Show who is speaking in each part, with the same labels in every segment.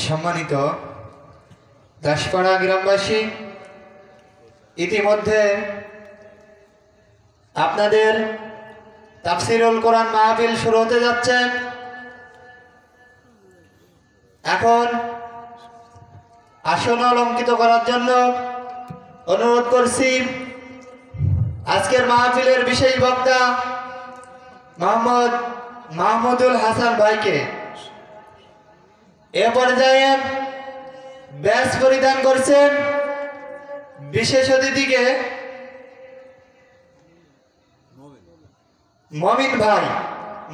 Speaker 1: সম্মানিত দাসপাড়া গ্রামবাসী, ইতিমধ্যে আপনাদের তাফসিরুল কোরআন মাহফিল শুরু হতে যাচ্ছে। এখন আসন অলঙ্কৃত করার জন্য অনুরোধ করছি আজকের মাহফিলের বিশেষ বক্তা মোহাম্মদ মাহমুদুল হাসান ভাইকে। এ পর্যায়ে ব্যাস পরিধান করছেন বিশেষ অতিথিকে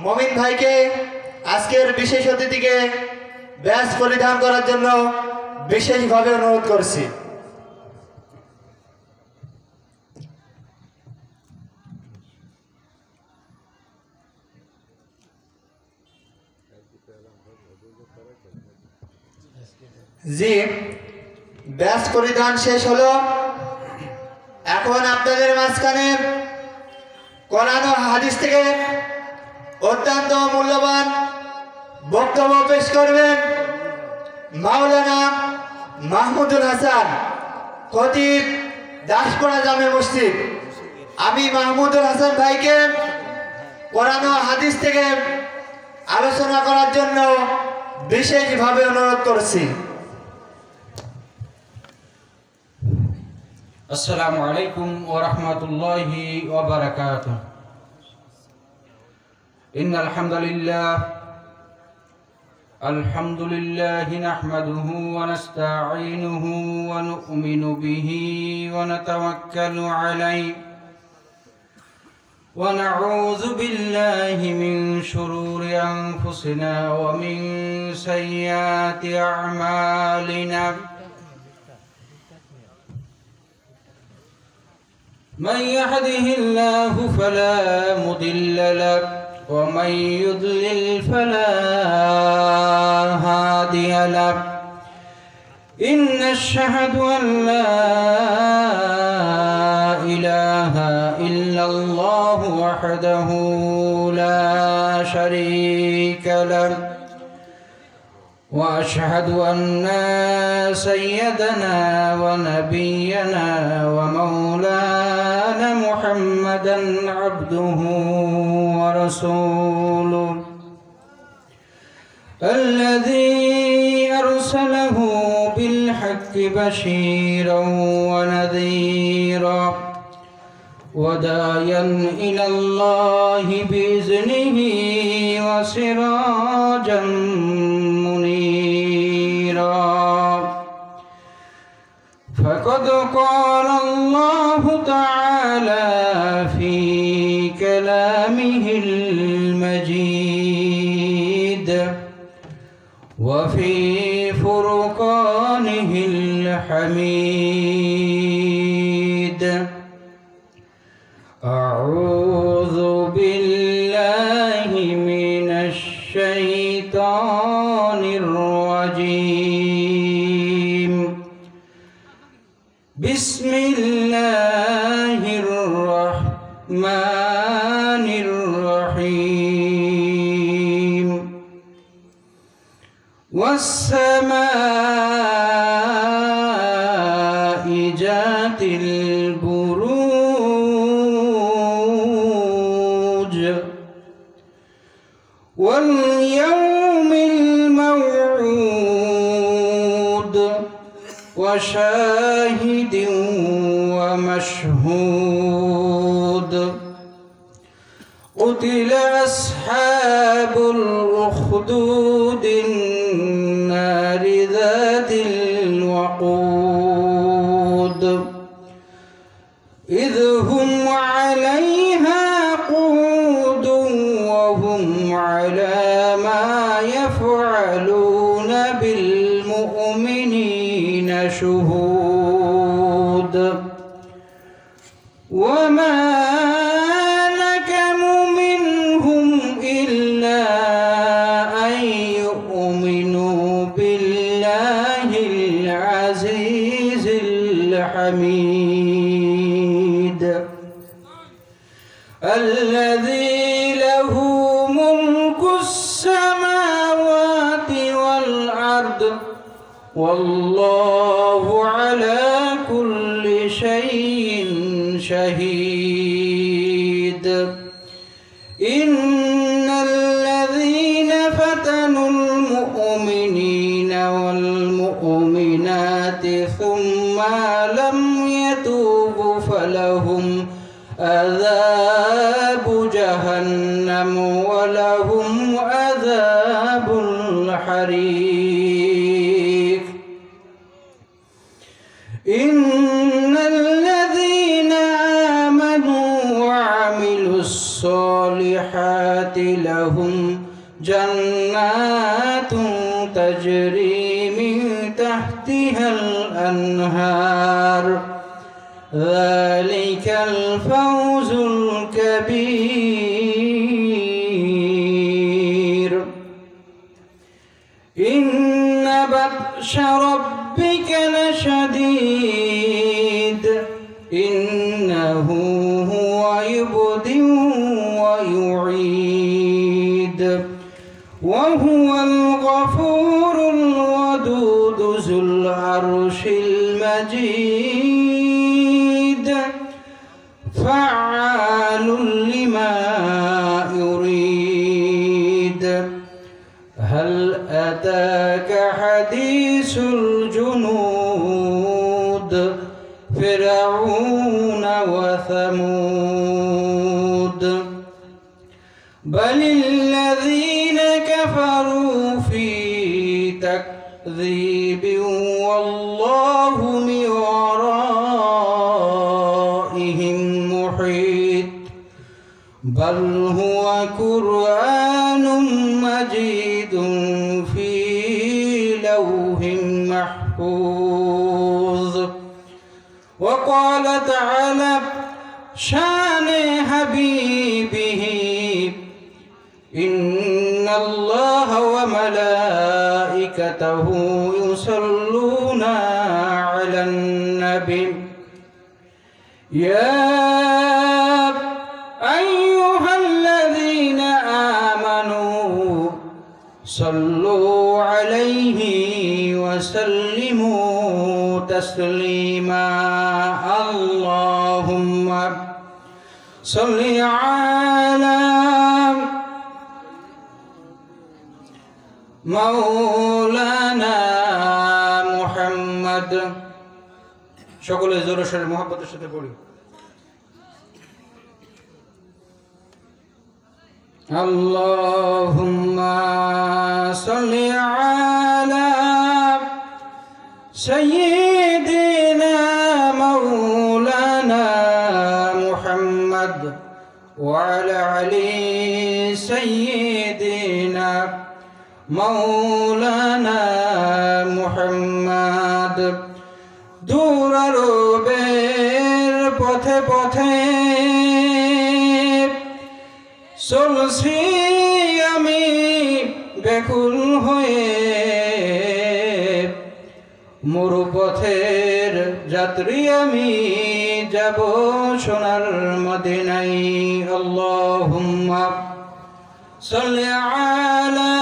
Speaker 1: মমিন ভাইকে আজকের বিশেষ অতিথিকে ব্যাস পরিধান করার জন্য বিশেষভাবে অনুরোধ করছি। জি, ব্যাস পরিধান শেষ হলো। এখন আপনাদের মাঝখানে কোরআন ও হাদিস থেকে অত্যন্ত মূল্যবান বক্তব্য পেশ করবেন মাওলানা মাহমুদুল হাসান, খতিব দাসপাড়া জামে মসজিদ। আমি মাহমুদুল হাসান ভাইকে কোরআন ও হাদিস থেকে আলোচনা করার জন্য বিশেষভাবে অনুরোধ করছি।
Speaker 2: السلام عليكم ورحمة الله وبركاته. إن الحمد لله نحمده ونستعينه ونؤمن به ونتوكل عليه ونعوذ بالله من شرور أنفسنا ومن سيئات أعمالنا. من يهده الله فلا مضل له ومن يضلل فلا هادي له. إن أشهد أن لا إله إلا الله وحده لا شريك له وأشهد أن سيدنا ونبينا ومولانا محمدا عبده ورسوله الذي أرسله بالحق بشيرا ونذيرا وداعيا إلى الله بإذنه وسراجا منيرا. فقد قال الله تعالى في كلامه المجيد وفي فرقانه الحميد. أعوذ بالله من الشيطان الرجيم. بسم الله الرحمن الرحيم. والسماء ذات البروج واليوم الموعود وشاهد ومشهود. قتل أصحاب الأخدود النار ذات الوقود إذ هم عليها قعود وهم على ما يفعلون بالمؤمنين شهود. وما نكموا منهم إلا أن يؤمنوا بالله العزيز الحميد الذي له ملك السماوات أحد والله على كل شيء شهيد إن الذين فتنوا المؤمنين والمؤمنات ثم لم يتوبوا فلهم عذاب جهنم ولهم عذاب الحريق إن الذين آمنوا وعملوا الصالحات لهم جنات تجري من تحتها الأنهار ذلك الفوز الكبير إن بطش ربك لشديد إنه هو يبدئ ويعيد وهو الغفور الودود ذو العرش المجيد فعال لما يريد هل أتاك حديث الجنود فرعون وثمود بل الذين كفروا في تكذيب والله من ورائهم محيط بل هو قرآن مجيد في لوح محفوظ وقال تعالى شان حبيبه إن الله وملائكته يصلون على النبي يا أيها الذين آمنوا صلوا عليه وسلموا تسليما اللهم صل على مولانا محمد সকলে জোরে সোরে মুহাব্বতের সাথে পড়ি আল্লাহুম্মা সাল্লি আলা সাইয়্যিদিনা মাওলানা মুহাম্মদ ওয়া আলা আলি সাইয়্যিদিনা মাওলানা মুহাম্মদ দূরারোবের পথে পথে চলছি আমি ব্যাকুল হয়ে মরুপথের যাত্রী আমি যাব সোনার মদিনায় আল্লাহুম্মা সাল্লি আলা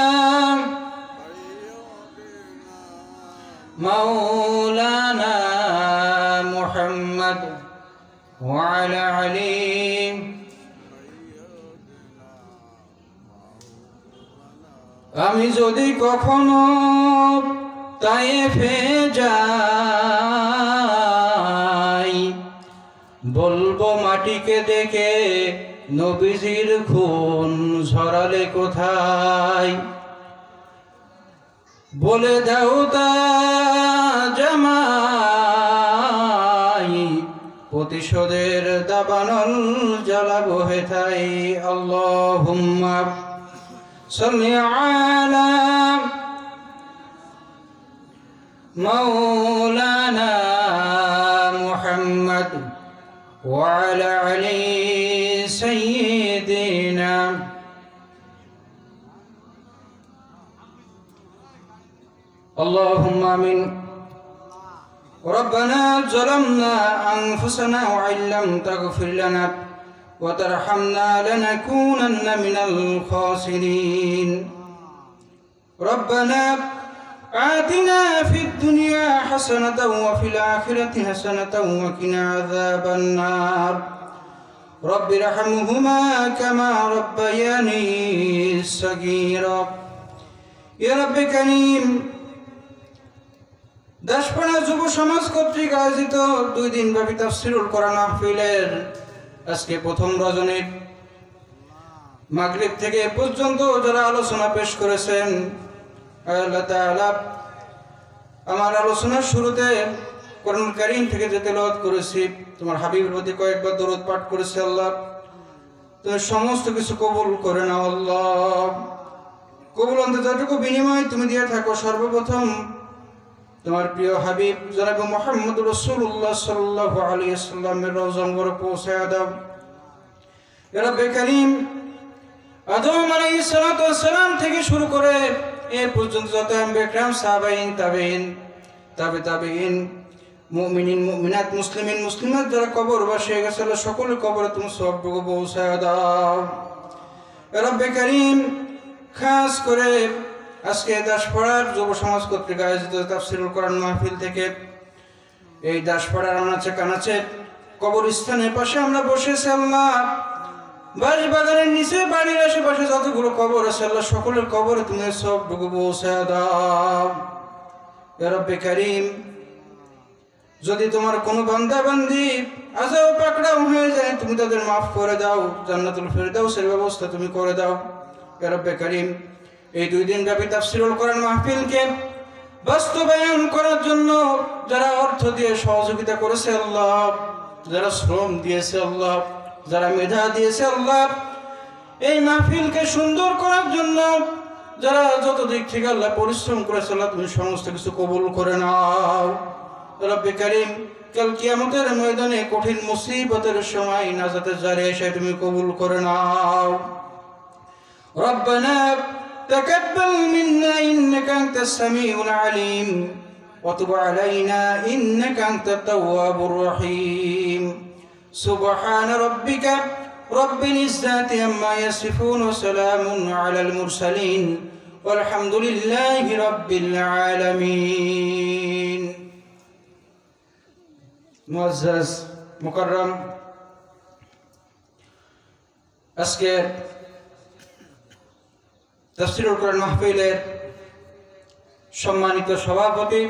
Speaker 2: مولانا محمد وعلى علي আমি যদি কখনো তায়েফে যাই বলবো মাটিকে দেখে নবীজির খুন ঝরালে কোথায় বলে দাও তা জামাই প্রতিশোধের দাবানল জ্বালাবো হেথায় আল্লাহুম্মা সাল্লি আলা মাওলানা মুহাম্মদ ওয়া আলা আলি সাইয়্যিদিনা اللهم آمين ربنا ظلمنا أنفسنا وإن لم تغفر لنا وترحمنا لنكونن من الخاسرين ربنا آتنا في الدنيا حسنة وفي الآخرة حسنة وقنا عذاب النار رب ارحمهما كما ربياني صغيرا يا رب كريم দাসপাড়া যুব সমাজ কর্তৃক আয়োজিত 2 দিন ব্যাপী তাফসীরুল কোরআন মাহফিলের আজকে প্রথম রজনীর মাগরিব থেকে পর্যন্ত যারা আলোচনা পেশ করেছেন আল্লাহ তাআলা আমার আলোচনার শুরুতে কোরআন কারীম থেকে যে তেলাওয়াত করেছি তোমার হাবিবের প্রতি কয়েকবার দরুদ পাঠ করেছি আল্লাহ তুমি সমস্ত কিছু কবুল করে নাও আল্লাহ কবুল যতটুকু বিনিময় তুমি দিয়ে থাকো সর্বপ্রথম তোমার প্রিয় হাবিব জনাব মুহাম্মদ রাসূলুল্লাহ সাল্লাল্লাহু আলাইহি ওয়াসাল্লামের রওজা মুবারক পৌঁছায় দাও ইয়া রাব্বে কারীম আদম আলাইহিস সালাতু ওয়াস সালাম থেকে শুরু করে এ পর্যন্ত যত আম্বিয়া کرام সাহাবাইন তাবেঈন মুমিনিন মুমিনাত মুসলিমিন মুসলিমাত যারা কবরবাসী হয়ে গেছে আল্লাহ সকলের কবরে তুমি সওয়াবটুকু পৌঁছায় দাও ইয়া রাব্বে কারীম খাস করে আজকে দাসপাড়ার যুব সমাজ কর্তৃক আয়োজিত তাফসীরুল কোরআন মাহফিল থেকে এই দাসপাড়ার আনাচে কানাচে কবরস্থানের পাশে আমরা বসেছি আল্লাহ বাড়ি বাগানের নিচে বাড়ির আশেপাশে যতগুলো কবর আছে আল্লাহ সকলের কবরে তুমি সবটুকু পৌঁছায় দাও ইয়া রাব্বে কারীম যদি তোমার কোনো বান্দা বান্দি আজও পাকড়াও হয়ে যায় তুমি তাদের মাফ করে দাও জান্নাতুল ফেরদাউসের ব্যবস্থা তুমি করে দাও ইয়া রাব্বে কারীম এই 2 দিন ব্যাপী তাফসীরুল কোরআন মাহফিলকে বাস্তবায়ন করার জন্য যারা অর্থ দিয়ে সহযোগিতা করেছে আল্লাহ যারা শ্রম দিয়েছে আল্লাহ যারা মেধা দিয়েছে আল্লাহ এই মাহফিলকে সুন্দর করার জন্য যারা যত দিক থেকে আল্লাহ পরিশ্রম করেছে আল্লাহ তুমি সমস্ত কিছু কবুল করে নাও রব্বে কারীম কাল কিয়ামতের ময়দানে কঠিন মুসিবতের সময় নাজাতের জারিয়া এসে তুমি কবুল করে নাও রব্বানা تقبل منا إنك أنت السميع العليم وتب علينا إنك أنت التواب الرحيم سبحان ربك رب العزة عما يصفون وسلام على المرسلين والحمد لله رب العالمين معزز مكرم أسكر তাফসীরুল কোরআন মাহফিলের সম্মানিত সভাপতি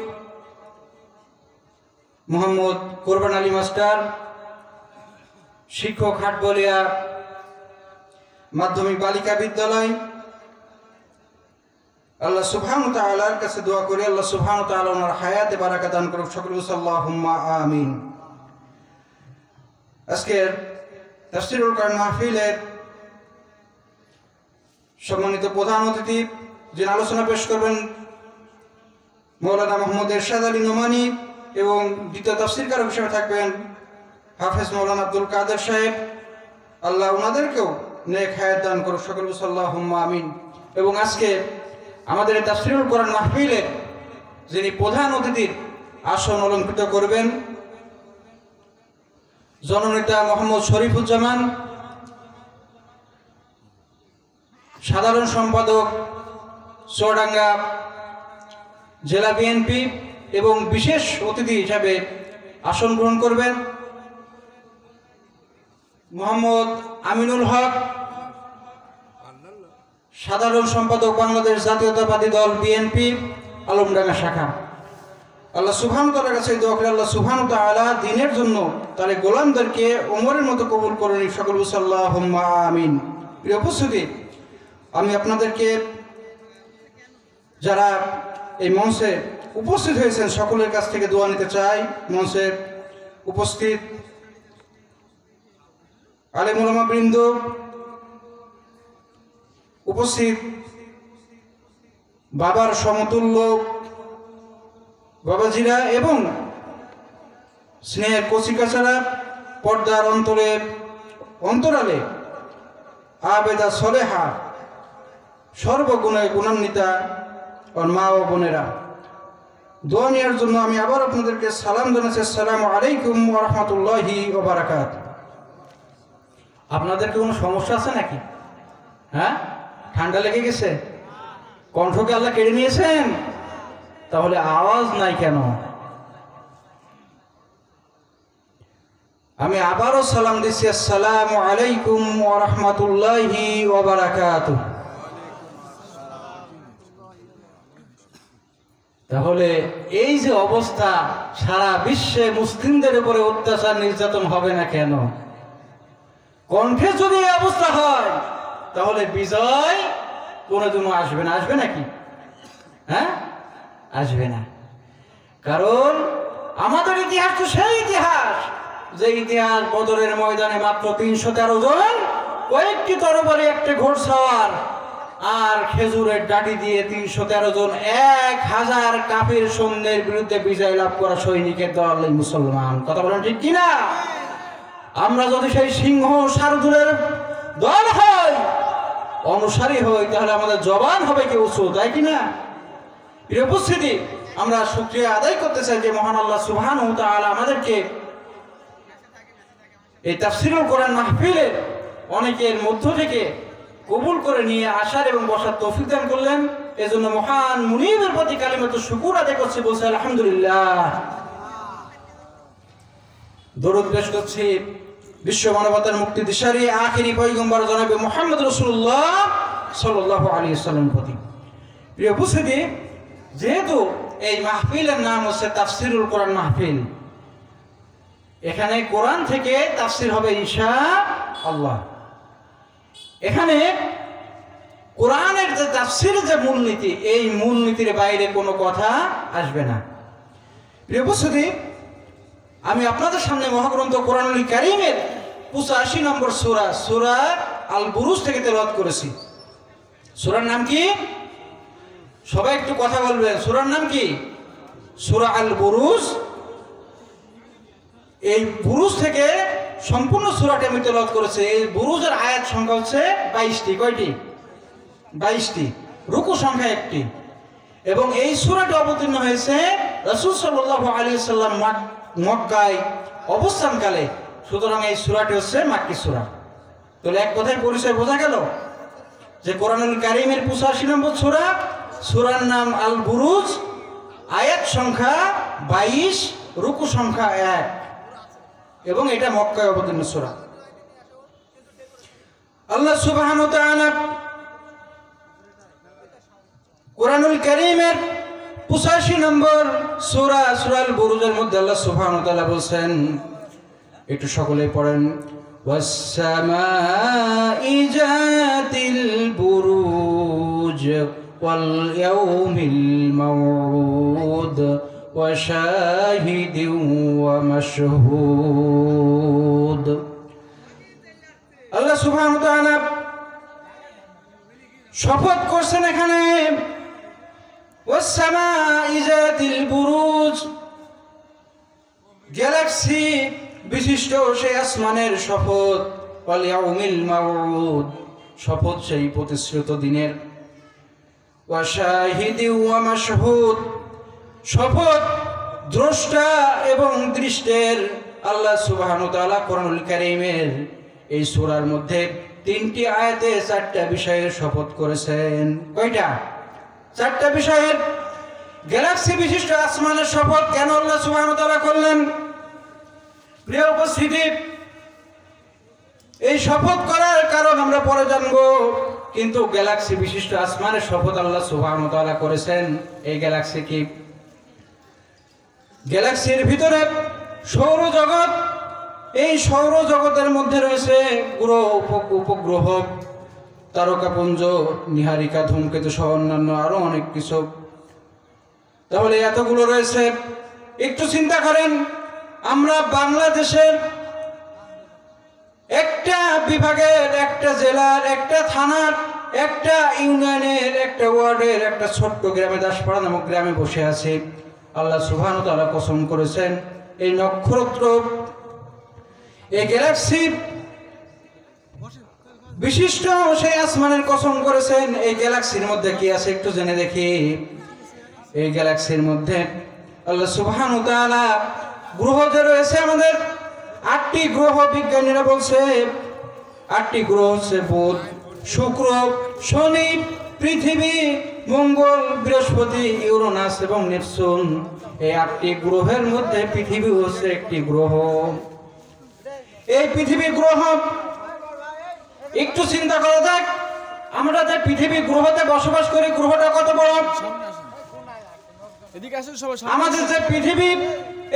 Speaker 2: মোহাম্মদ কোরবান আলী মাস্টার শিক্ষক হাটবলিয়া মাধ্যমিক বালিকা বিদ্যালয় আল্লাহ সুবহানাহু ওয়া তাআলার কাছে দোয়া করি আল্লাহ সুবহানাহু ওয়া তাআলা ওনার হায়াতে বারাকা দান করুক সকলে আল্লাহুম্মা আমিন আজকের তাফসীরুল কোরআন মাহফিলের সম্মানিত প্রধান অতিথি যিনি আলোচনা পেশ করবেন মাওলানা মোহাম্মদ এরশাদ আলী নোমানী এবং দ্বিতীয় তাফসীরকারক হিসেবে থাকবেন হাফেজ মাওলানা আব্দুল কাদের সাহেব আল্লাহ ওনাদেরকেও নেক হায়াত দান করুক সকল আল্লাহুম্মা আমিন এবং আজকে আমাদের এই তাফসীরুল কোরআন মাহফিলে যিনি প্রধান অতিথির আসন অলঙ্কৃত করবেন জননেতা মোহাম্মদ শরীফুজ্জামান সাধারণ সম্পাদক চুয়াডাঙ্গা জেলা বিএনপি এবং বিশেষ অতিথি হিসাবে আসন গ্রহণ করবেন মোহাম্মদ আমিনুল হক সাধারণ সম্পাদক বাংলাদেশ জাতীয়তাবাদী দল বিএনপি আলমডাঙ্গা শাখা আল্লাহ সুবহানাহু ওয়া তাআলার কাছে দোয়া করি আল্লাহ সুবহানাহু ওয়া তাআলা দ্বীনের জন্য তার গোলামদেরকে ওমরের মতো কবুল করে নিন সকল আল্লাহুম্মা আমিন প্রিয় উপস্থিতি আমি আপনাদেরকে যারা এই মঞ্চে উপস্থিত হয়েছেন সকলের কাছ থেকে দোয়া নিতে চাই মঞ্চে উপস্থিত আলেম ওলামা বৃন্দ উপস্থিত বাবার সমতুল্য বাবাজিরা এবং স্নেহের কচিকাচারা পর্দার অন্তরালে আবেদা সলেহা সর্বগুণে গুণান্বিতা ও মা ও বোনেরা দোয়া নেওয়ার জন্য আমি আবার আপনাদেরকে সালাম জানাচ্ছি আসসালামু আলাইকুম ওয়া রাহমাতুল্লাহি ওয়া বারাকাতুহু আপনাদের কি কোনো সমস্যা আছে নাকি ঠান্ডা লেগে গেছে কণ্ঠকে আল্লাহ কেড়ে নিয়েছেন তাহলে আওয়াজ নাই কেন? আমি আবারও সালাম দিচ্ছি, আসসালামু আলাইকুম ওয়া রাহমাতুল্লাহি ওয়া বারাকাতুহু। তাহলে এই যে অবস্থা, সারা বিশ্বে মুসলিমদের উপরে অত্যাচার নির্যাতন হবে না কেন? কণ্ঠে যদি এই অবস্থা হয় তাহলে বিজয় কোনোদিনও আসবে না। আসবে নাকি? হ্যাঁ, আসবে না। কারণ আমাদের ইতিহাস তো সেই ইতিহাস যে ইতিহাস বদরের ময়দানে মাত্র 313 জন, কয়েকটি তরবারি, একটা ঘোড়সওয়ার আর খেজুরের ডাটি দিয়ে 313 জন 1000 কাফির সৈন্যের বিরুদ্ধে বিজয় লাভ করা সৈনিকের দল মুসলমান। কথা বলেন ঠিক কিনা? আমরা যদি সেই সিংহ শারদুলের দল হই, অনুসারী হই, তাহলে আমাদের জবান হবে কি উঁচু, তাই কিনা? প্রিয় উপস্থিতি, আমরা শুকরিয়া আদায় করতে চাই যে মহান আল্লাহ সুবহানাহু ওয়া তাআলা আমাদেরকে এই তাফসীরুল কোরআন মাহফিলের অনেকের মধ্য থেকে কবুল করে নিয়ে আসার এবং বসার তৌফিক দান করলেন। এজন্য মহান মুনিবের প্রতি কালিমাতুশ শুকর আদায় করছি, বলছি আলহামদুলিল্লাহ। দরুদ পেশ করছি বিশ্ব মানবতার মুক্তি দিশারি আখিরি পয়গম্বর জনাবে মুহাম্মদ রাসূলুল্লাহ সাল্লাল্লাহু আলাইহি ওয়াসাল্লামের প্রতি। প্রিয় উপস্থিতি, যেহেতু এই মাহফিলের নাম হচ্ছে তাফসীরুল কোরআন মাহফিল, এখানে কোরআন থেকে তাফসীর হবে ইনশাআল্লাহ। এখানে কোরআনের যে তাফসীর, যে মূলনীতি, এই মূলনীতির বাইরে কোনো কথা আসবে না। প্রিয় উপস্থিতি, আমি আপনাদের সামনে মহাগ্রন্থ কোরআনুল কারীমের 85 নম্বর সূরা, সূরা আল বুরুজ থেকে তেলাওয়াত করেছি। সূরার নাম কি? সবাই একটু কথা বলবেন। সূরার নাম কি? সূরা আল বুরুজ। এই বুরুজ থেকে সম্পূর্ণ সূরাটি আমি তেলাওয়াত করেছি। এই বুরুজের আয়াত সংখ্যা হচ্ছে 22টি। কয়টি? 22টি। রুকু সংখ্যা 1টি। এবং এই সূরাটি অবতীর্ণ হয়েছে রাসূল সাল্লাল্লাহু আলাইহি ওয়াসাল্লাম মক্কায় অবস্থানকালে। সুতরাং এই সূরাটি হচ্ছে মাক্কি সূরা। তাহলে এক কথায় পরিচয় বোঝা গেল যে কোরআনুল কারীমের 85 নম্বর সূরা, সূরার নাম আল বুরুজ, আয়াত সংখ্যা 22, রুকু সংখ্যা 1, এবং এটা মক্কায় অবতীর্ণ সূরা। আল্লাহ সুবহানাহু ওয়া তাআলা কোরআনুল কারীমের 85 নম্বর সূরা, সূরা আল বুরুজের মধ্যে আল্লাহ সুবহানাহু ওয়া তাআলা বলেন, একটু সকলে পড়েন, ওয়াস-সামাই যাতিল বুরুজ ওয়াল ইয়াউমিল মাউউদ ওয়া শাহিদিন ওয়া মাশহুদ। আল্লাহ সুবহানাহু ওয়া তাআলা শপথ করছেন এখানে, ওয়াস-সামাই যাতিল বুরুজ, গ্যালাক্সি বিশিষ্ট সেই আসমানের শপথ, ওয়াল ইয়াউমিল মাউউদ, শপথ সেই প্রতিশ্রুত দিনের, ওয়া শাহিদিন ওয়া মাশহুদ, শপথ দ্রষ্টা এবং দৃষ্টের। আল্লাহ সুবহানাহু ওয়া তাআলা কোরআনুল কারীমের এই সূরার মধ্যে 3টি আয়াতে 4টা বিষয়ের শপথ করেছেন। কয়টা? 4টা বিষয়ের। গ্যালাক্সি বিশিষ্ট আসমানের শপথ কেন আল্লাহ সুবহানাহু ওয়া তাআলা করলেন? প্রিয় উপস্থিতি, এই শপথ করার কারণ আমরা পরে জানবো, কিন্তু গ্যালাক্সি বিশিষ্ট আসমানের শপথ আল্লাহ সুবহানাহু ওয়া তাআলা করেছেন। এই গ্যালাক্সি কি? গ্যালাক্সির ভিতরে সৌরজগৎ, এই সৌরজগতের মধ্যে রয়েছে গ্রহ, উপগ্রহ, তারকাপুঞ্জ, নীহারিকা, ধূমকেতু সহ অন্যান্য আরো অনেক কিছু। তাহলে এতগুলো রয়েছে। একটু চিন্তা করেন, আমরা বাংলাদেশের একটা বিভাগের, একটা জেলার, একটা থানার, একটা ইউনিয়নের, একটা ওয়ার্ডের, একটা ছোট্ট গ্রামে, দাসপাড়া নামক গ্রামে বসে আছি। আল্লাহ সুবহানাহু ওয়া তাআলা কসম করেছেন, এই নক্ষত্র, এই গ্যালাক্সি বিশিষ্ট সেই আসমানের কসম করেছেন। এই গ্যালাক্সির মধ্যে কি আছে একটু জেনে দেখি। এই গ্যালাক্সির মধ্যে আল্লাহ সুবহানাহু ওয়া তাআলা গ্রহ যে রয়েছে আমাদের 8টি গ্রহ, বিজ্ঞানীরা বলছে 8টি গ্রহ হচ্ছে বুধ, শুক্র, শনি, পৃথিবী, মঙ্গল, বৃহস্পতি, ইউরেনাস এবং নেপচুন, এই 8টি গ্রহের মধ্যে পৃথিবী হচ্ছে একটি গ্রহ। এই পৃথিবী গ্রহ, একটু চিন্তা করা যাক, আমরা যে পৃথিবী গ্রহতে বসবাস করি, গ্রহটা কত বড়। আমাদের যে পৃথিবী,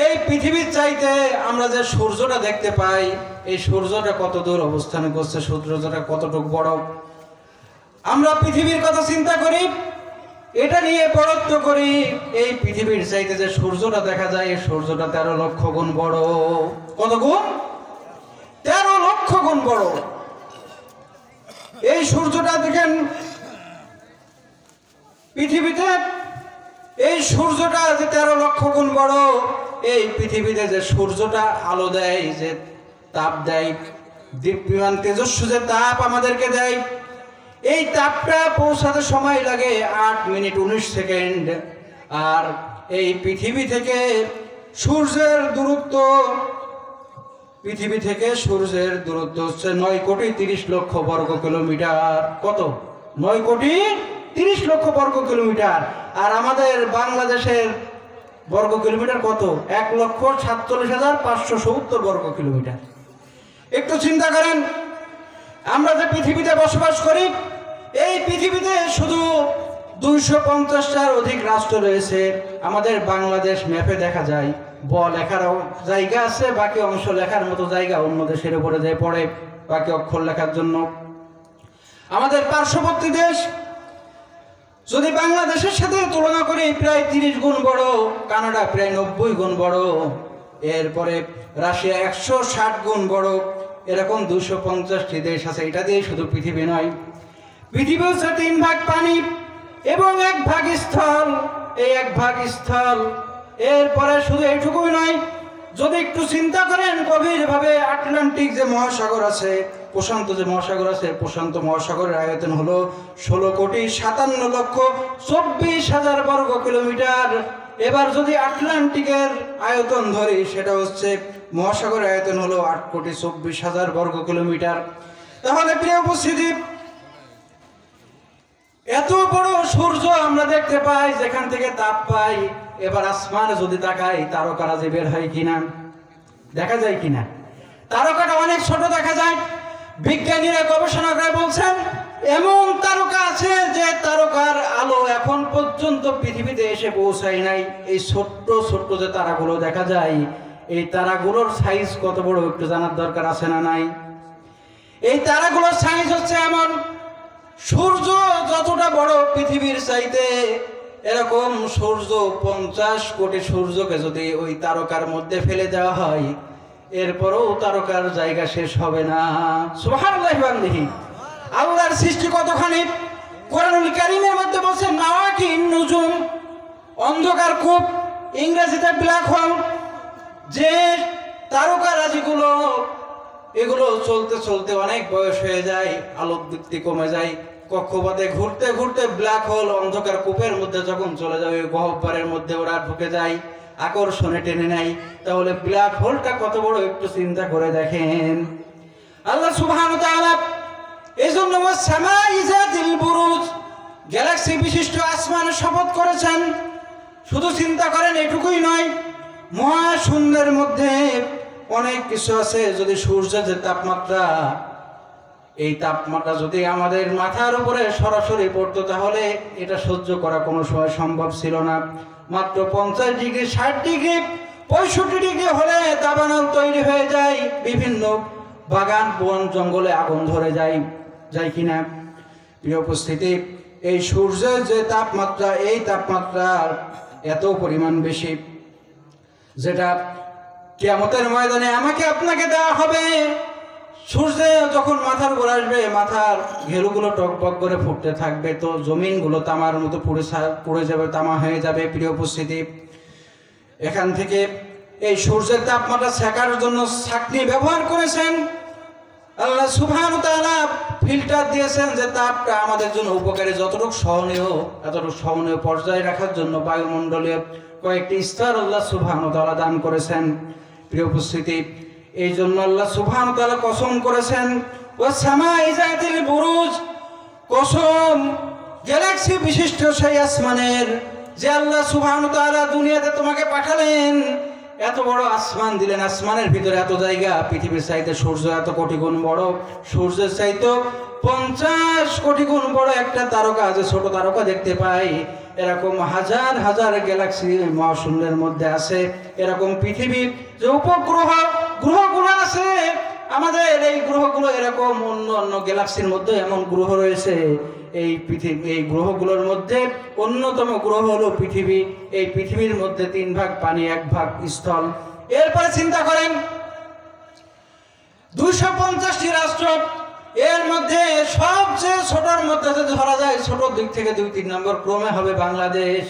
Speaker 2: এই পৃথিবীর চাইতে আমরা যে সূর্যটা দেখতে পাই, এই সূর্যটা কত দূর অবস্থান করছে, সূর্যটা কতটুকু বড়। আমরা পৃথিবীর কথা চিন্তা করি, এটা নিয়ে পরত্ব করি, এই পৃথিবীর চাইতে যে সূর্যটা দেখা যায়, এই সূর্যটা 13 লক্ষ গুণ বড়। কত গুণ? 13 লক্ষ গুণ বড়। এই সূর্যটা দেখেন পৃথিবীতে, এই সূর্যটা যে 13 লক্ষ গুণ বড়, এই পৃথিবীতে যে সূর্যটা আলো দেয়, যে তাপ দেয়, দীপ্তিমান তেজস্ব যে তাপ আমাদেরকে দেয়, এই তাপটা পৌঁছাতে সময় লাগে 8 মিনিট 19 সেকেন্ড। আর এই পৃথিবী থেকে সূর্যের দূরত্ব, পৃথিবী থেকে সূর্যের দূরত্ব হচ্ছে 9 কোটি 30 লক্ষ বর্গ কিলোমিটার। কত? 9 কোটি 30 লক্ষ বর্গ কিলোমিটার। আর আমাদের বাংলাদেশের বর্গ কিলোমিটার কত? 1,47,570 বর্গ কিলোমিটার। একটু চিন্তা করেন, আমরা যে পৃথিবীতে বসবাস করি, এই পৃথিবীতে শুধু 250টার অধিক রাষ্ট্র রয়েছে। আমাদের বাংলাদেশ ম্যাপে দেখা যায় ব লেখারও জায়গা আছে, বাকি অংশ লেখার মতো জায়গা অন্য দেশের উপরে যায় পড়ে বাকি অক্ষর লেখার জন্য। আমাদের পার্শ্ববর্তী দেশ যদি বাংলাদেশের সাথে তুলনা করি, প্রায় 30 গুণ বড়, কানাডা প্রায় 90 গুণ বড়, এরপরে রাশিয়া 160 গুণ বড়, এরকম 250টি দেশ আছে। এটা দিয়ে শুধু পৃথিবী নয়, পৃথিবী হচ্ছে 3 ভাগ পানি এবং 1 ভাগ স্থল। এই 1 ভাগ স্থল, এরপরে শুধু এইটুকুই নয়, যদি একটু চিন্তা করেন গভীরভাবে, আটলান্টিক যে মহাসাগর আছে, প্রশান্ত যে মহাসাগর আছে, প্রশান্ত মহাসাগরের আয়তন হলো 16 কোটি 57 লক্ষ 24 হাজার বর্গ কিলোমিটার। এবার যদি আটলান্টিকের আয়তন ধরি, সেটা হচ্ছে মহাসাগরের আয়তন হলো 8 কোটি 24 হাজার বর্গ কিলোমিটার। তাহলে প্রিয় উপস্থিতি, এত বড় সূর্য আমরা দেখতে পাই, যেখান থেকে তাপ পাই। এবার আসমানে যদি তাকাই, তারকারাজি বের হয় কিনা, দেখা যায় কিনা? তারকাটা অনেক ছোট দেখা যায়। বিজ্ঞানীরা গবেষণা করে বলছেন, এমন তারকা আছে যে তারকার আলো এখন পর্যন্ত পৃথিবীতে এসে পৌঁছায় নাই। এই ছোট্ট ছোট্ট যে তারাগুলো দেখা যায়, এই তারাগুলোর সাইজ কত বড় একটু জানার দরকার আছে না নাই? এই তারাগুলোর সাইজ হচ্ছে এমন, সূর্য যতটা বড় পৃথিবীর চাইতে, এরকম সূর্য 50 কোটি সূর্যকে যদি ওই তারকার মধ্যে ফেলে দেওয়া হয়, এরপরও তারকার জায়গা শেষ হবে না। সুবহানাল্লাহ। আল্লাহর সৃষ্টি কতখানি! কোরআনুল কারীমের মধ্যে বলছে নাওয়াকিন নুজুম, অন্ধকার কূপ, ইংরেজিতে ব্ল্যাক হোল। যে তারকারাজিগুলো, এগুলো চলতে চলতে অনেক বয়স হয়ে যায়, আলোক দীপ্তি কমে যায়, কক্ষপথে ঘুরতে ঘুরতে ব্ল্যাক হোল, অন্ধকার কূপের মধ্যে যখন চলে যাবে, গহ্বরের মধ্যে ওরা ঢুকে যায়, আকর্ষণে টেনে নেয়। তাহলে ব্ল্যাক হোলটা কত বড় একটু চিন্তা করে দেখেন। আল্লাহ সুবহানাহু ওয়া তাআলা এজন্য ওয়াস-সামাই যাতিল বুরুজ, গ্যালাক্সি বিশিষ্ট আসমানের শপথ করেছেন। শুধু চিন্তা করেন এটুকুই নয়, মহাশূন্যের মধ্যে অনেক কিছু আছে। যদি সূর্যের যে তাপমাত্রা, এই তাপমাত্রা যদি আমাদের মাথার উপরে সরাসরি পড়তো, তাহলে এটা সহ্য করা কোনো সময় সম্ভব ছিল না। মাত্র 50 ডিগ্রি, 60 ডিগ্রি, 65 ডিগ্রি হলে দাবানল তৈরি হয়ে যায়, বিভিন্ন বাগান বন জঙ্গলে আগুন ধরে যায় কিনা? প্রিয় উপস্থিতি, এই সূর্যের যে তাপমাত্রা, এই তাপমাত্রার এত পরিমাণ বেশি, যেটা কিয়ামতের ময়দানে আমাকে আপনাকে দেওয়া হবে। সূর্য যখন মাথার উপর আসবে, মাথার ঘেরুগুলো টকবক করে ফুটতে থাকবে, তো জমিনগুলো তামার মতো পুড়ে যাবে, তামা হয়ে যাবে। প্রিয় উপস্থিতি, এখান থেকে এই সূর্যের তাপমাত্রা ছেঁকার জন্য ছাঁকনি ব্যবহার করেছেন আল্লাহ সুবহানাহু ওয়া তাআলা। ফিল্টার দিয়েছেন যে তাপটা আমাদের জন্য উপকারী, যতটুকু সহনীয় এতটুকু সহনীয় পর্যায়ে রাখার জন্য বায়ুমণ্ডলীয় কয়েকটি স্তর আল্লাহ সুবহানাহু ওয়া তাআলা দান করেছেন। প্রিয় উপস্থিতি, এই জন্য আল্লাহ সুবহানাহু ওয়া তাআলা কসম করেছেন, ওয়াস-সামাই যাতিল বুরুজ, কসম গ্যালাক্সি বিশিষ্ট সেই আসমানের যে আল্লাহ সুবহানাহু ওয়া তাআলা দুনিয়াতে তোমাকে পাঠালেন, এত বড় আসমান দিলেন, আসমানের ভিতরে এত জায়গা, পৃথিবীর চাইতে সূর্য এত কোটি গুণ বড়, সূর্যের চাইতে 50 কোটি গুণ বড় একটা তারকা আছে, ছোট তারকা দেখতে পাই। এরকম হাজার হাজার গ্যালাক্সি মহাশূন্যের মধ্যে আছে। এরকম পৃথিবীর যে উপগ্রহ গ্রহগুলো আছে, আমাদের এই গ্রহগুলো এরকম অন্য অন্য গ্যালাক্সির মধ্যে এমন গ্রহ রয়েছে। এই গ্রহগুলোর মধ্যে অন্যতম গ্রহ হলো পৃথিবী। এই পৃথিবীর মধ্যে 3 ভাগ পানি, 1 ভাগ স্থল। এরপরে চিন্তা করেন 250টি রাষ্ট্র, এর মধ্যে সবচেয়ে ছোটর মধ্যে যদি ধরা যায়, ছোট দিক থেকে 2-3 নম্বর ক্রমে হবে বাংলাদেশ।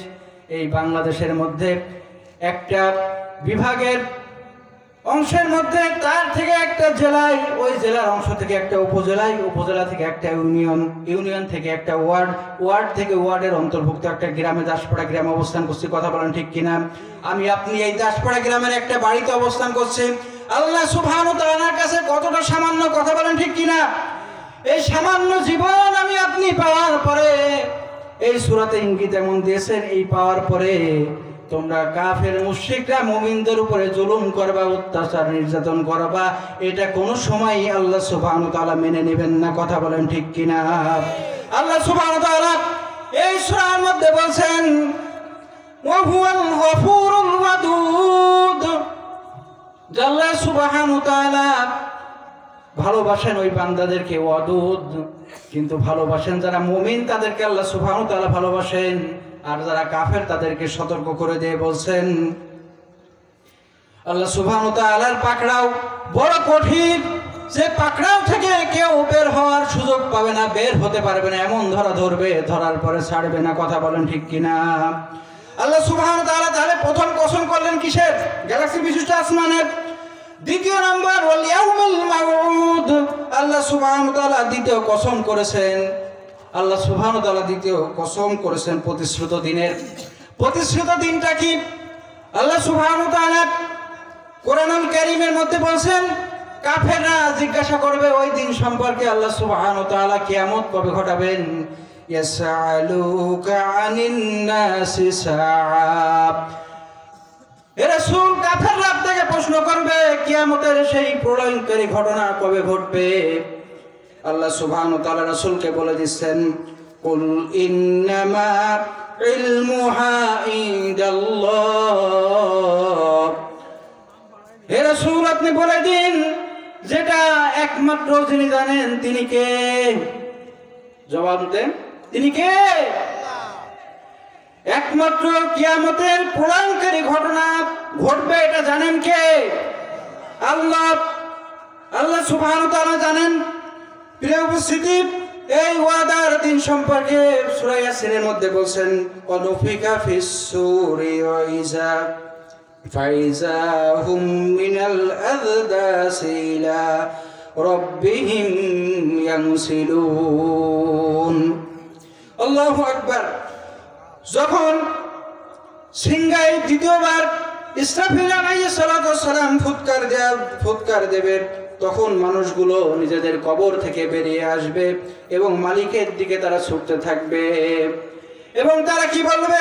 Speaker 2: এই বাংলাদেশের মধ্যে একটা বিভাগের অংশের মধ্যে, তার থেকে একটা জেলায়, ওই জেলার অংশ থেকে একটা উপজেলায়, উপজেলা থেকে একটা ইউনিয়ন, ইউনিয়ন থেকে একটা ওয়ার্ড, ওয়ার্ড থেকে ওয়ার্ডের অন্তর্ভুক্ত একটা গ্রামে, দাসপাড়া গ্রামে অবস্থান করছি। কথা বলেন ঠিক কিনা? আমি আপনি এই দাসপাড়া গ্রামের একটা বাড়িতে অবস্থান করছি। আল্লাহ সুবহানাহু ওয়া তাআলার কাছে কতটা সামান্য, কথা বলেন ঠিক কিনা? এই সামান্য জীবন আমি আপনি পাওয়ার পরে, এই সূরাতে ইঙ্গিত এমন দিয়েছেন, এই পাওয়ার পরে তোমরা কাফের মুশরিকরা মুমিনদের উপরে জুলুম করবা, অত্যাচার নির্যাতন করবা, এটা কোনো সময় আল্লাহ সুবহানাহু ওয়া তাআলা মেনে নেবেন না। কথা বলেন ঠিক কিনা? আল্লাহ সুবহানাহু ওয়া তাআলা এই সূরার মধ্যে বলছেন, ওয়া হুয়াল গফুরুল ওয়াদুদ। আল্লাহ সুবহানাহু ওয়া তাআলা ভালোবাসেন ওই বান্দাদেরকে, ওয়াদুদ, কিন্তু ভালোবাসেন যারা মুমিন তাদেরকে আল্লাহ সুবহানাহু ওয়া তাআলা ভালোবাসেন, আর যারা কাফের তাদেরকে সতর্ক করে দিয়ে বলছেন, আল্লাহ সুবহানাহু ওয়া তাআলার পাকড়াও বড় কঠিন, যে পাকড়াও থেকে কেউ বের হওয়ার সুযোগ পাবে না, বের হতে পারবে না, এমন ধরা ধরবে, ধরার পরে ছাড়বে না। কথা বলেন ঠিক কিনা? আল্লাহ সুবহানাহু ওয়া তাআলা তাহলে প্রথম কসম করলেন কিসের? গ্যালাক্সি বিশিষ্ট আসমানের। দ্বিতীয় নম্বর ওয়াল ইয়াউমিল মাউউদ, আল্লাহ সুবহানাহু ওয়া তাআলা দ্বিতীয় কসম করেছেন, আল্লাহ সুবহানাহু ওয়া তাআলা দ্বিতীয় কসম করেছেন প্রতিশ্রুত দিনের। প্রতিশ্রুত দিনটা কি? আল্লাহ সুবহানাহু ওয়া তাআলা কোরআনুল কারীমের মধ্যে বলছেন, কাফেররা জিজ্ঞাসা করবে ওই দিন সম্পর্কে, আল্লাহ সুবহানাহু ওয়া তাআলা কিয়ামত কবে ঘটাবেন। ইয়াসআলুকা আনিন নাসি সাআ, হে রাসূল, কাফেররা আপনাকে প্রশ্ন করবে কিয়ামতের সেই প্রলয়ঙ্কারী ঘটনা কবে ঘটবে। আল্লাহ সুবহানাহু ওয়া তাআলা রাসূলকে বলে দিচ্ছেন, কুল ইন্নামা ইলমুহা ইনদাল্লাহ, হে রাসূল আপনি বলে দিন যেটা একমাত্র যিনি জানেন তিনি কে? জবাব দেন, তিনি কে? একমাত্র কিয়ামতের প্রলয়ঙ্কারী ঘটনা ঘটবে এটা জানেন কে? আল্লাহ। আল্লাহ সুবহানাহু ওয়া তাআলা জানেন। প্রিয় উপস্থিতি, এই ওয়াদার দিন সম্পর্কে সূরা ইয়াসিনের মধ্যে বলছেন, ওয়ানুফিকা ফিস সূরি ওয়াইজা ফাইজা হুম মিনাল আযদাসি ইলা রাব্বিহিম ইয়ানসিলুন। আল্লাহু আকবার। যখন সিংহায় দ্বিতীয়বার ইসরাফিল আলাইহিস সালাতু ওয়াস সালাম ফুৎকার দেবে, তখন মানুষগুলো নিজেদের কবর থেকে বেরিয়ে আসবে এবং মালিকের দিকে তারা ছুটতে থাকবে এবং তারা কি বলবে?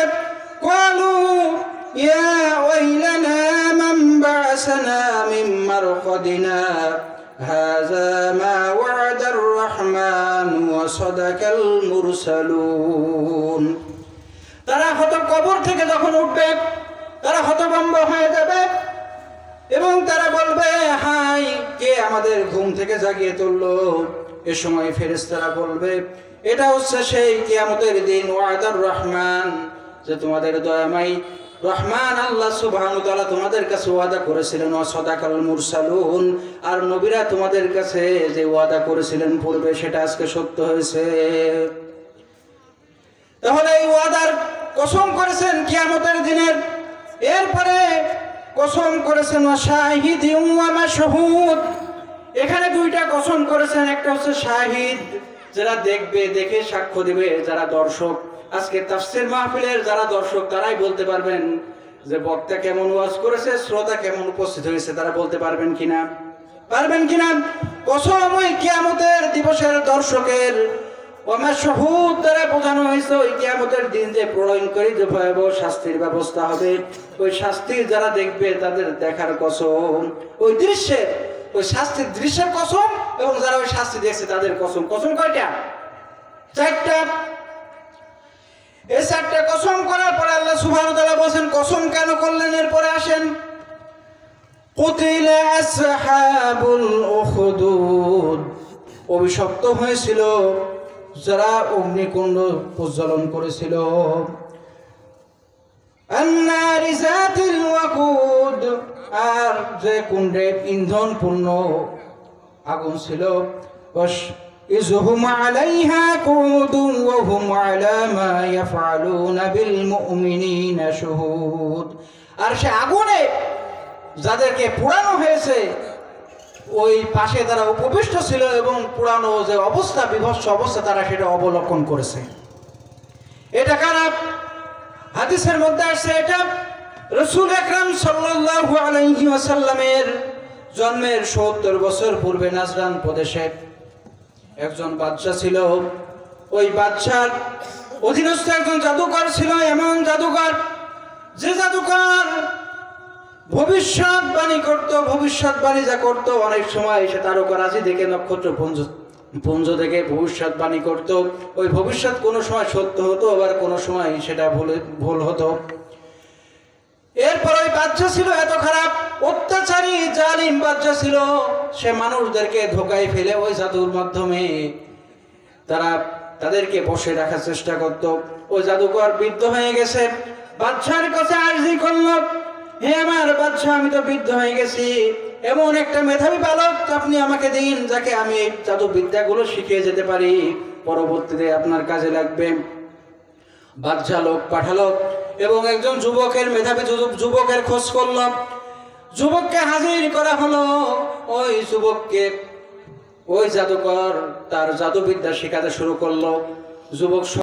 Speaker 2: ক্বালু ইয়া ওয়াইলানা মান বা'সানা মিন মারকাদিনা হাযা মা ওয়া'দার রাহমান ওয়া সাদাকাল মুরসালুন। তারা কবর থেকে যখন উঠবে তারা হতভম্ব হয়ে যাবে এবং তারা বলবে, হাই, কে আমাদের ঘুম থেকে জাগিয়ে তুললো? এ সময় ফেরেশতারা বলবে, এটা হচ্ছে সেই কিয়ামতের দিন, ওয়াদার রহমান, যে তোমাদের দয়াময় রহমান আল্লাহ সুবহানাহু ওয়া তাআলা তোমাদের কাছে ওয়াদা করেছিলেন, ওয়া সাদাকাল মুরসালুন, আর নবীরা তোমাদের কাছে যে ওয়াদা করেছিলেন পূর্বে সেটা আজকে সত্য হয়েছে। তাহলে এই ওয়াদার কসম করেছেন কিয়ামতের দিনের। এরপরে কসম করেছেন ওয়া শাহিদিন ওয়া মাশহুদ। এখানে দুইটা কসম করেছেন, একটা হচ্ছে শাহিদ, যারা দেখবে, দেখে সাক্ষ্য দেবে, যারা দর্শক। আজকে তাফসীর মাহফিলের যারা দর্শক তারাই বলতে পারবেন যে বক্তা কেমন ওয়াজ করেছে, শ্রোতা কেমন উপস্থিত হয়েছে, তারা বলতে পারবেন কিনা? পারবেন কিনা? কসম ওই কিয়ামতের দিবসের দর্শকের, ওয়ামাশহুদ দ্বারা বোঝানো হয়েছে ওই কিয়ামতের দিন যে প্রলয়ঙ্করী যে ভয়াবহ শাস্তির ব্যবস্থা হবে, ওই শাস্তি যারা দেখবে তাদের দেখার কসম, ওই দৃশ্যের, ওই শাস্তির দৃশ্যের কসম, এবং যারা ওই শাস্তি দেখছে তাদের কসম। কসম কয়টা? 4টা। এই 4টা কসম করার পরে আল্লাহ সুবহানাহু ওয়া তাআলা বলেন কসম কেন করলেন, এরপরে আসেন। কুতিলা আসহাবুল উখদুদ, অভিশপ্ত হয়েছিল যারা অগ্নিকুণ্ড প্রজ্বলন করেছিল। আন্নারি যাতিল ওয়াকুদ, আর যে কুণ্ডে ইন্ধন পূর্ণ আগুন ছিল। ইযহুম আলাইহা কুউদুন ওয়া হুম আলা মা ইয়াফআলুনা বিল মুমিনিনা শুহুদ, আর সে আগুনে যাদেরকে পোড়ানো হয়েছে ওই পাশে তারা উপবিষ্ট ছিল এবং পুরানো যে অবস্থা, বিভৎস অবস্থা, তারা সেটা অবলোকন করেছে। এটা খারাপ। হাদিসের মধ্যে আসছে এটা রাসূল আকরাম সাল্লাল্লাহু আলাইহি ওয়াসাল্লামের জন্মের ৭০ বছর পূর্বে নাজরান প্রদেশে একজন বাদশা ছিল। ওই বাদশার অধীনস্থ একজন জাদুকর ছিল, এমন জাদুকর যে জাদুকর ভবিষ্যৎবাণী করত। ভবিষ্যৎবাণী যা করত, অনেক সময় সে তারকারাজি দেখে, নক্ষত্র পুঞ্জ দেখে ভবিষ্যৎবাণী করত। ওই ভবিষ্যৎ কোনো সময় সত্য হতো, আবার কোনো সময় সেটা ভুল হতো। এরপর ওই বাদশা ছিল এত খারাপ, অত্যাচারী জালিম বাদশা ছিল। সে মানুষদেরকে ধোকায় ফেলে ওই জাদুর মাধ্যমে তাদেরকে বসে রাখার চেষ্টা করত। ওই জাদুকর বৃদ্ধ হয়ে গেছে, বাদশার কাছে আরজি করল, হে আমার বাদশা, আমি তো বৃদ্ধ হয়ে গেছি, এমন একটা মেধাবী বালক আপনি আমাকে দিন যাকে আমি এই জাদু বিদ্যাগুলো শিখিয়ে যেতে পারি, পরবর্তীতে আপনার কাজে লাগবে। বাদশা লোক পাঠালো এবং একজন যুবকের, মেধাবী যুবকের খোঁজ করল। যুবককে হাজির করা হলো। ওই যুবককে ওই জাদুকর তার জাদুবিদ্যা শেখাতে শুরু করলো। যুবক